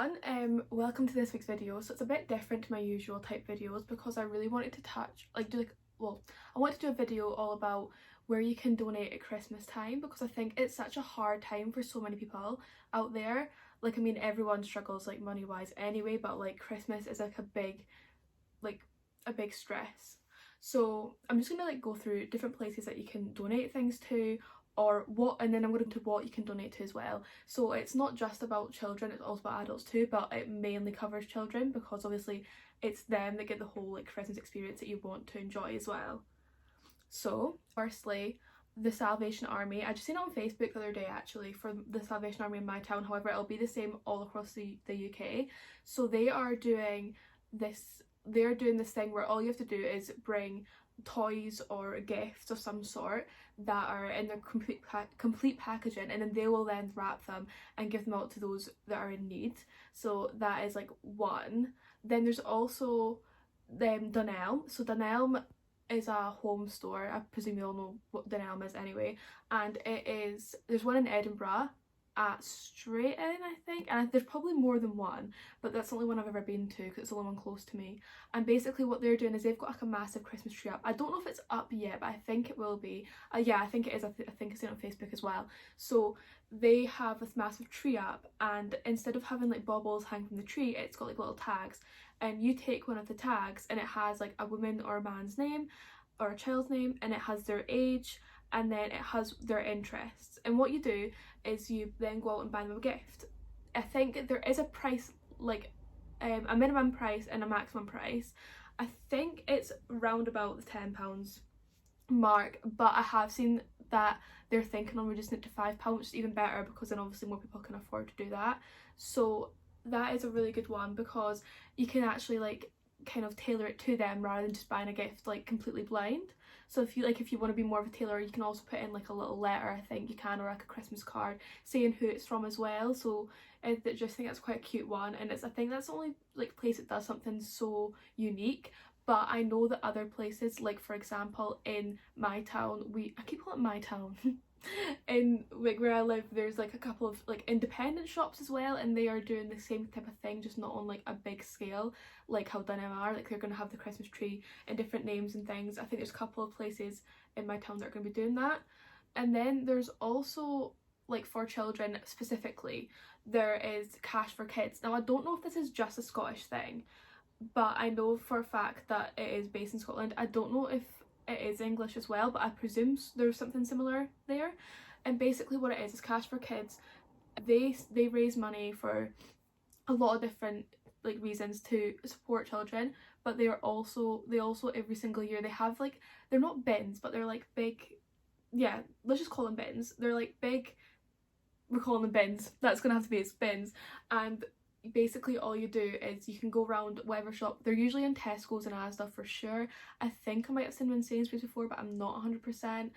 everyone, welcome to this week's video. So it's a bit different to my usual type videos because I really wanted to I wanted to do a video all about where you can donate at Christmas time, because I think it's such a hard time for so many people out there. Like, I mean, everyone struggles like money wise anyway, but like Christmas is like a big stress. So I'm just gonna like go through different places that you can donate things to, and then I'm going to what you can donate to as well. So it's not just about children, it's also about adults too, but it mainly covers children because obviously it's them that get the whole like Christmas experience that you want to enjoy as well. So firstly, the Salvation Army. I just seen it on Facebook the other day actually for the Salvation Army in my town. However, it'll be the same all across the UK. So they're doing this thing where all you have to do is bring toys or gifts of some sort that are in their complete packaging, and then they will then wrap them and give them out to those that are in need. So that is like one. Then there's also Dunelm. So Dunelm is a home store. I presume you all know what Dunelm is anyway, and there's one in Edinburgh at Straighton, I think, and there's probably more than one, but that's the only one I've ever been to because it's the only one close to me. And basically what they're doing is they've got like a massive Christmas tree up. I don't know if it's up yet, but I think it will be. Yeah, I think it is. I think I've seen it on Facebook as well. So they have this massive tree up, and instead of having like baubles hanging from the tree, it's got like little tags, and you take one of the tags and it has like a woman or a man's name or a child's name, and it has their age, and then it has their interests. And what you do is you then go out and buy them a gift. I think there is a price, like a minimum price and a maximum price. I think it's round about the £10 mark, but I have seen that they're thinking on reducing it to £5, which is even better because then obviously more people can afford to do that. So that is a really good one because you can actually like kind of tailor it to them rather than just buying a gift like completely blind. So if you want to be more of a tailor, you can also put in like a little letter, I think you can, or like a Christmas card saying who it's from as well. So I just think that's quite a cute one, and I think that's the only like place that does something so unique. But I know that other places, like for example in my town, I keep calling it my town in like where I live, there's like a couple of like independent shops as well, and they are doing the same type of thing, just not on like a big scale like how Dunelm are. Like they're going to have the Christmas tree and different names and things. I think there's a couple of places in my town that are going to be doing that. And then there's also like for children specifically, there is Cash for Kids. Now I don't know if this is just a Scottish thing, but I know for a fact that it is based in Scotland. I don't know if it is English as well, but I presume there's something similar there. And basically what it is Cash for Kids. They raise money for a lot of different like reasons to support children, but they also every single year they have like, they're not bins, but they're like big, yeah, let's just call them bins. They're like big, we're calling them bins, that's gonna have to be its bins. And basically all you do is you can go around whatever shop. They're usually in Tesco's and Asda for sure. I think I might have seen them in Sainsbury's before, but I'm not 100%.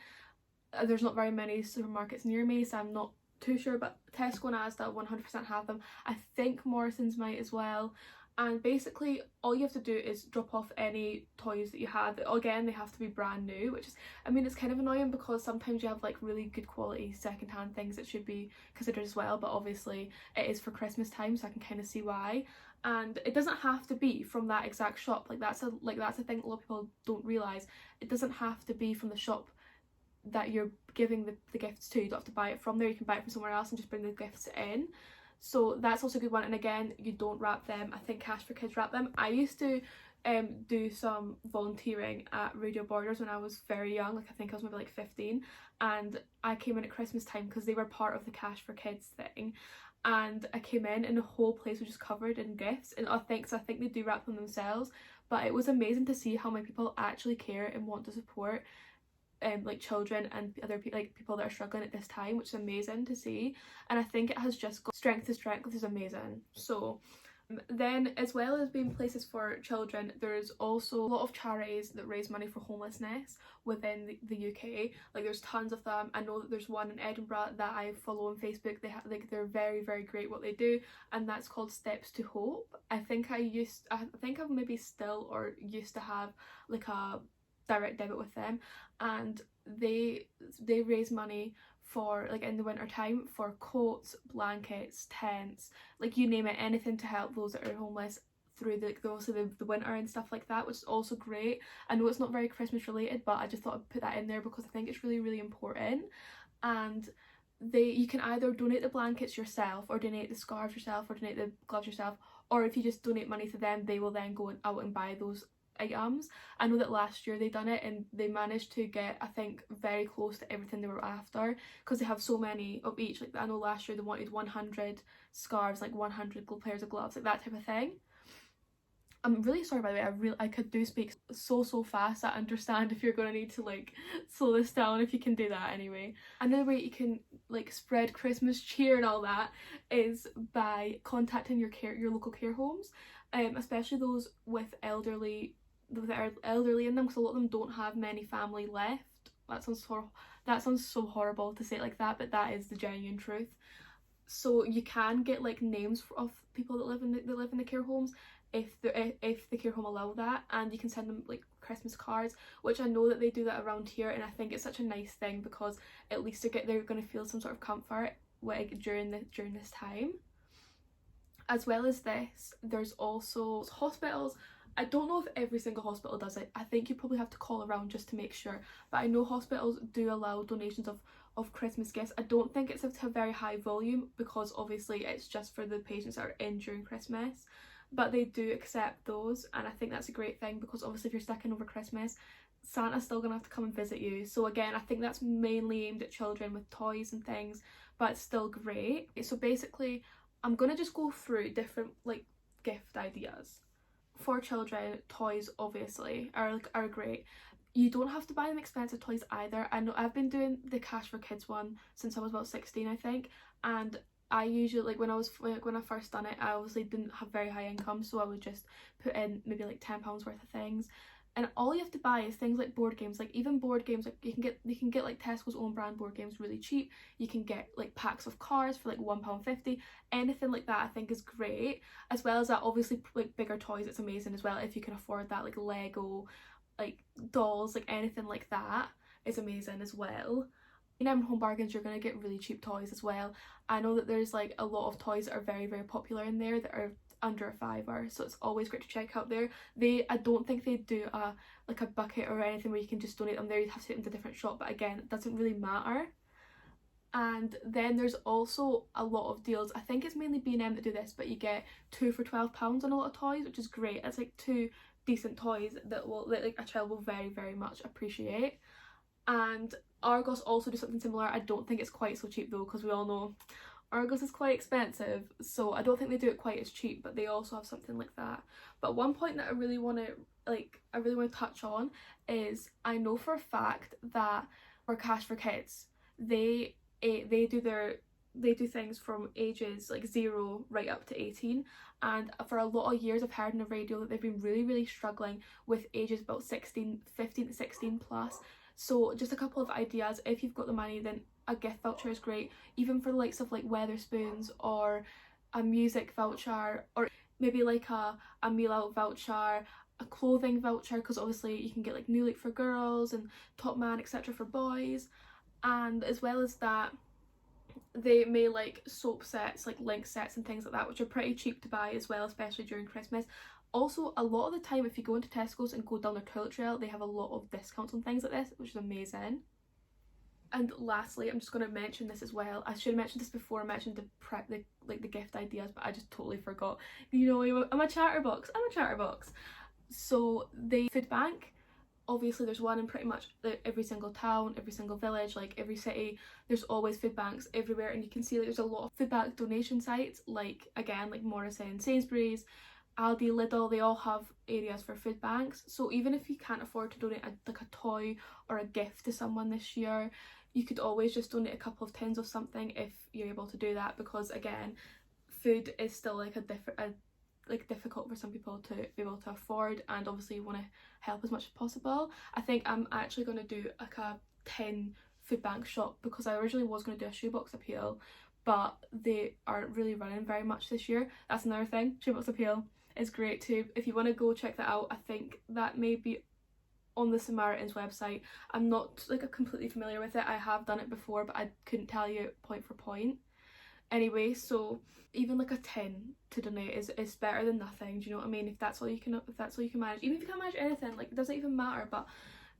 There's not very many supermarkets near me, so I'm not too sure, but Tesco and Asda 100% have them. I think Morrison's might as well. And basically all you have to do is drop off any toys that you have. Again, they have to be brand new, which is, I mean, it's kind of annoying because sometimes you have like really good quality secondhand things that should be considered as well, but obviously it is for Christmas time, so I can kind of see why. And it doesn't have to be from that exact shop. Like that's a thing a lot of people don't realise. It doesn't have to be from the shop that you're giving the gifts to. You don't have to buy it from there, you can buy it from somewhere else and just bring the gifts in. So that's also a good one. And again, you don't wrap them. I think Cash for Kids wrap them. I used to do some volunteering at Radio Borders when I was very young, like I think I was maybe like 15, and I came in at Christmas time because they were part of the Cash for Kids thing, and I came in and the whole place was just covered in gifts. And I think they do wrap them themselves, but it was amazing to see how many people actually care and want to support like children and other people that are struggling at this time, which is amazing to see. And I think it has just got strength to strength, which is amazing. So then, as well as being places for children, there's also a lot of charities that raise money for homelessness within the UK. Like there's tons of them. I know that there's one in Edinburgh that I follow on Facebook. They're very, very great what they do, and that's called Steps to Hope. I think I've maybe still or used to have like a direct debit with them, and they raise money for, like, in the winter time, for coats, blankets, tents, like you name it, anything to help those that are homeless through the winter and stuff like that, which is also great. I know it's not very Christmas related, but I just thought I'd put that in there because I think it's really, really important. And you can either donate the blankets yourself, or donate the scarves yourself, or donate the gloves yourself, or if you just donate money to them, they will then go out and buy those items. I know that last year they done it and they managed to get, I think, very close to everything they were after, because they have so many of each. Like, I know last year they wanted 100 scarves, like 100 pairs of gloves, like that type of thing. I'm really sorry, by the way, I could do speak so fast. I understand if you're going to need to, like, slow this down, if you can do that anyway. Another way you can, like, spread Christmas cheer and all that is by contacting your local care homes, especially those with elderly in them, because a lot of them don't have many family left. That sounds so horrible to say it like that, but that is the genuine truth. So you can get, like, names of people that live in the care homes, if the care home allow that, and you can send them, like, Christmas cards, which I know that they do that around here, and I think it's such a nice thing, because at least they're going to feel some sort of comfort, like, during this time. As well as this, there's also hospitals. I don't know if every single hospital does it. I think you probably have to call around just to make sure, but I know hospitals do allow donations of Christmas gifts. I don't think it's a very high volume, because obviously it's just for the patients that are in during Christmas, but they do accept those, and I think that's a great thing, because obviously if you're sticking over Christmas, Santa's still gonna have to come and visit you. So again, I think that's mainly aimed at children with toys and things, but it's still great. So basically, I'm gonna just go through different, like, gift ideas. For children, toys obviously are great. You don't have to buy them expensive toys either. I know I've been doing the Cash for Kids one since I was about 16, I think, and I usually, like, when I first done it, I obviously didn't have very high income, so I would just put in maybe like £10 worth of things, and all you have to buy is things like board games. Like, even board games, like, you can get like Tesco's own brand board games really cheap. You can get, like, packs of cards for like £1.50. Anything like that I think is great. As well as that, obviously, like, bigger toys, it's amazing as well if you can afford that, like Lego, like dolls, like anything like that is amazing as well. In Home Bargains, you're going to get really cheap toys as well. I know that there's, like, a lot of toys that are very, very popular in there that are under £5, so it's always great to check out there. I don't think they do a bucket or anything where you can just donate them there. You'd have to take them to a different shop, but again, it doesn't really matter. And then there's also a lot of deals. I think it's mainly B&M that do this, but you get 2 for £12 on a lot of toys, which is great. It's like 2 decent toys that like a child will very, very much appreciate. And Argos also do something similar. I don't think it's quite so cheap though, because we all know Argos is quite expensive, so I don't think they do it quite as cheap, but they also have something like that. But one point that I really want to touch on is, I know for a fact that for Cash for Kids, they do things from ages like 0 right up to 18, and for a lot of years I've heard on the radio that they've been really, really struggling with ages about 15 to 16 plus. So just a couple of ideas. If you've got the money, then a gift voucher is great, even for the likes of like Wetherspoons, or a music voucher, or maybe like a meal out voucher, a clothing voucher, because obviously you can get like New Look for girls and Top Man, etc. for boys. And as well as that, they may like soap sets, like link sets and things like that, which are pretty cheap to buy as well, especially during Christmas. Also, a lot of the time if you go into Tesco's and go down their toilet rail, they have a lot of discounts on things like this, which is amazing. And lastly, I'm just going to mention this as well. I should have mentioned this before I mentioned the gift ideas, but I just totally forgot. You know, I'm a chatterbox. So the food bank, obviously there's one in pretty much every single town, every single village, like every city. There's always food banks everywhere, and you can see that there's a lot of food bank donation sites, like again, like Morrison, Sainsbury's, Aldi, Lidl. They all have areas for food banks. So even if you can't afford to donate a toy or a gift to someone this year, you could always just donate a couple of tins of something if you're able to do that, because again, food is still like difficult for some people to be able to afford, and obviously you want to help as much as possible. I think I'm actually going to do like a 10 food bank shop, because I originally was going to do a shoebox appeal, but they aren't really running very much this year. That's another thing. Shoebox appeal is great too. If you want to go check that out, I think that may be on the Samaritans website. I'm not like completely familiar with it. I have done it before, but I couldn't tell you point for point. Anyway, so even like a tin to donate is better than nothing. Do you know what I mean? If that's all you can manage, even if you can't manage anything, like it doesn't even matter. But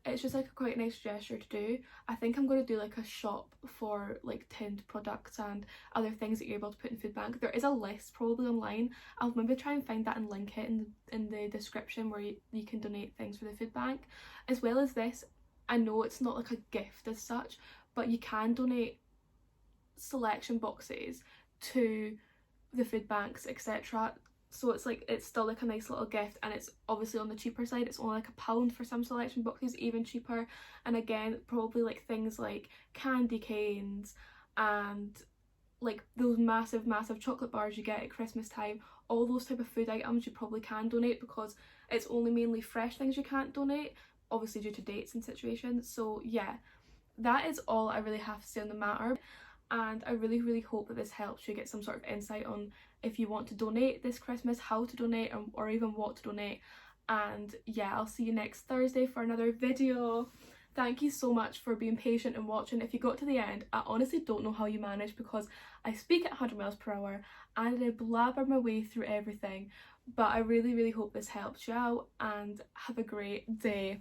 it's just like a quite nice gesture to do. I think I'm going to do like a shop for like tinned products and other things that you're able to put in food bank. There is a list probably online. I'll maybe try and find that and link it in the description where you can donate things for the food bank. As well as this, I know it's not like a gift as such, but you can donate selection boxes to the food banks, etc. So it's still like a nice little gift, and it's obviously on the cheaper side. It's only like £1 for some selection boxes, even cheaper. And again, probably like things like candy canes and like those massive chocolate bars you get at Christmas time, all those type of food items you probably can donate, because it's only mainly fresh things you can't donate, obviously due to dates and situations. So yeah, that is all I really have to say on the matter. And I really hope that this helps you get some sort of insight on if you want to donate this Christmas, how to donate, or even what to donate. And yeah, I'll see you next Thursday for another video. Thank you so much for being patient and watching. If you got to the end, I honestly don't know how you manage, because I speak at 100 miles per hour and I blabber my way through everything. But I really hope this helped you out, and have a great day.